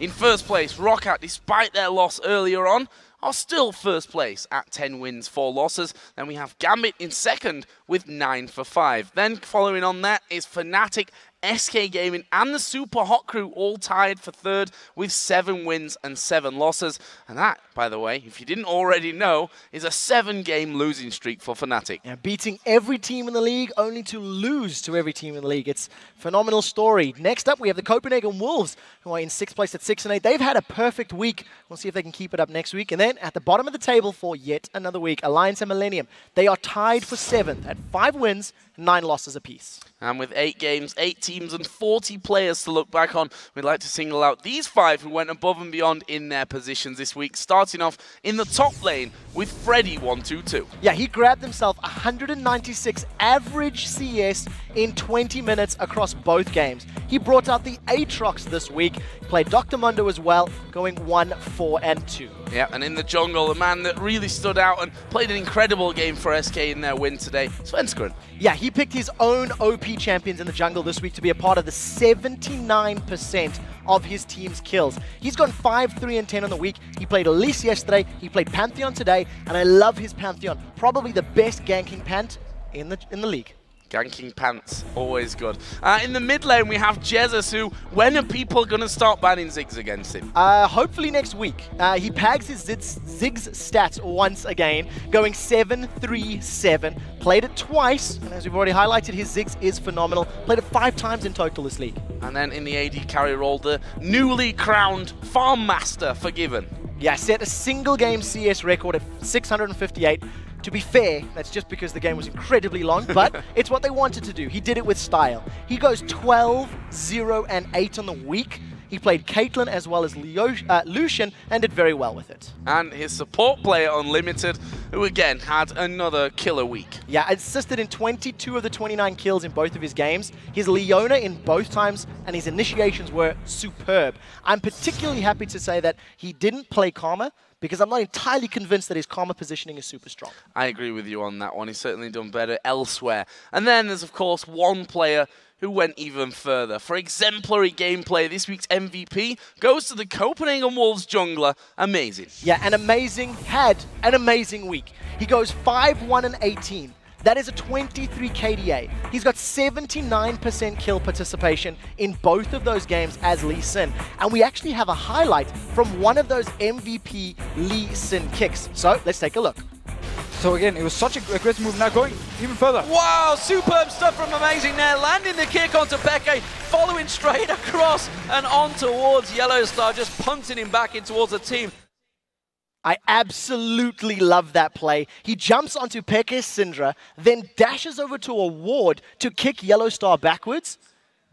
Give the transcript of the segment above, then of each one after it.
In first place, Roccat, despite their loss earlier on, are still first place at 10 wins, 4 losses. Then we have Gambit in second with 9 for 5. Then following on that is Fnatic, SK Gaming and the Super Hot Crew all tied for third with 7 wins and 7 losses. And that, by the way, if you didn't already know, is a 7-game losing streak for Fnatic. Yeah, beating every team in the league, only to lose to every team in the league. It's a phenomenal story. Next up, we have the Copenhagen Wolves, who are in 6th place at 6 and 8. They've had a perfect week. We'll see if they can keep it up next week. And then at the bottom of the table for yet another week, Alliance and Millennium. They are tied for 7th at 5 wins, 9 losses apiece. And with 8 games, 8 teams and 40 players to look back on, we'd like to single out these 5 who went above and beyond in their positions this week, starting off in the top lane with Freddy122. Yeah, he grabbed himself 196 average CS in 20 minutes across both games. He brought out the Aatrox this week, played Dr. Mundo as well, going 1, 4, and 2. Yeah, and in the jungle, the man that really stood out and played an incredible game for SK in their win today, Svenskeren. Yeah, he picked his own OP champions in the jungle this week to be a part of the 79% of his team's kills. He's gone 5, 3, and 10 on the week. He played Elise yesterday, he played Pantheon today, and I love his Pantheon. Probably the best ganking Pant in the league. Ganking pants, always good. In the mid lane, we have Jesus, who, when are people going to start banning Ziggs against him? Hopefully next week. He pags his Ziggs stats once again, going 7, 3, 7. Played it twice, and as we've already highlighted, his Ziggs is phenomenal. Played it 5 times in total this league. And then in the AD carry role, the newly crowned Farm Master, Forgiven. Yeah, set a single game CS record at 658. To be fair, that's just because the game was incredibly long, but it's what they wanted to do. He did it with style. He goes 12, 0, and 8 on the week. He played Caitlyn as well as Lucian and did very well with it. And his support player, Unlimited, who again had another killer week. Yeah, assisted in 22 of the 29 kills in both of his games. His Leona in both times, and his initiations were superb. I'm particularly happy to say that he didn't play Karma, because I'm not entirely convinced that his Karma positioning is super strong. I agree with you on that one. He's certainly done better elsewhere. And then there's, of course, one player who went even further. For exemplary gameplay, this week's MVP goes to the Copenhagen Wolves jungler, Amazing. Yeah, had an amazing week. He goes 5, 1, and 18. That is a 23 KDA. He's got 79% kill participation in both of those games as Lee Sin. And we actually have a highlight from one of those MVP Lee Sin kicks. So let's take a look. So again, it was such a great move. Now going even further. Wow, superb stuff from Amazing there. Landing the kick onto Peke, following straight across and on towards Yellowstar, just punting him back in towards the team. I absolutely love that play. He jumps onto Peke's Syndra, then dashes over to a ward to kick Yellowstar backwards.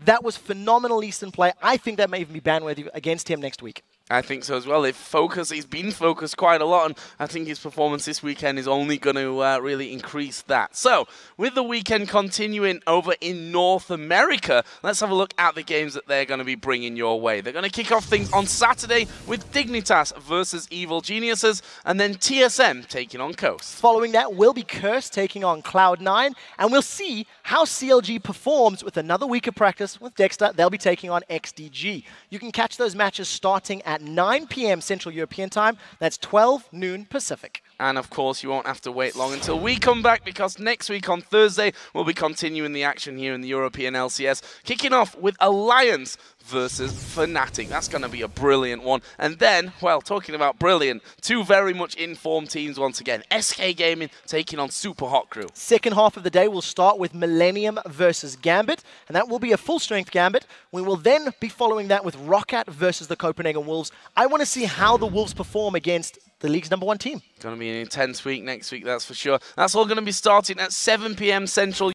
That was phenomenal Eastern play. I think that may even be ban-worthy against him next week. I think so as well. He's been focused quite a lot, and I think his performance this weekend is only going to really increase that. So, with the weekend continuing over in North America, let's have a look at the games that they're going to be bringing your way. They're going to kick off things on Saturday with Dignitas versus Evil Geniuses, and then TSM taking on Coast. Following that will be Curse taking on Cloud9, and we'll see how CLG performs with another week of practice with Dexter. They'll be taking on XDG. You can catch those matches starting at 9 p.m. Central European Time. That's 12 noon Pacific. And of course, you won't have to wait long until we come back, because next week on Thursday, we'll be continuing the action here in the European LCS, kicking off with Alliance versus Fnatic. That's going to be a brilliant one. And then, well, talking about brilliant, 2 very much informed teams once again. SK Gaming taking on Super Hot Crew. Second half of the day will start with Millennium versus Gambit, and that will be a full-strength Gambit. We will then be following that with Roccat versus the Copenhagen Wolves. I want to see how the Wolves perform against the league's #1 team. Going to be an intense week next week, that's for sure. That's all going to be starting at 7 p.m. Central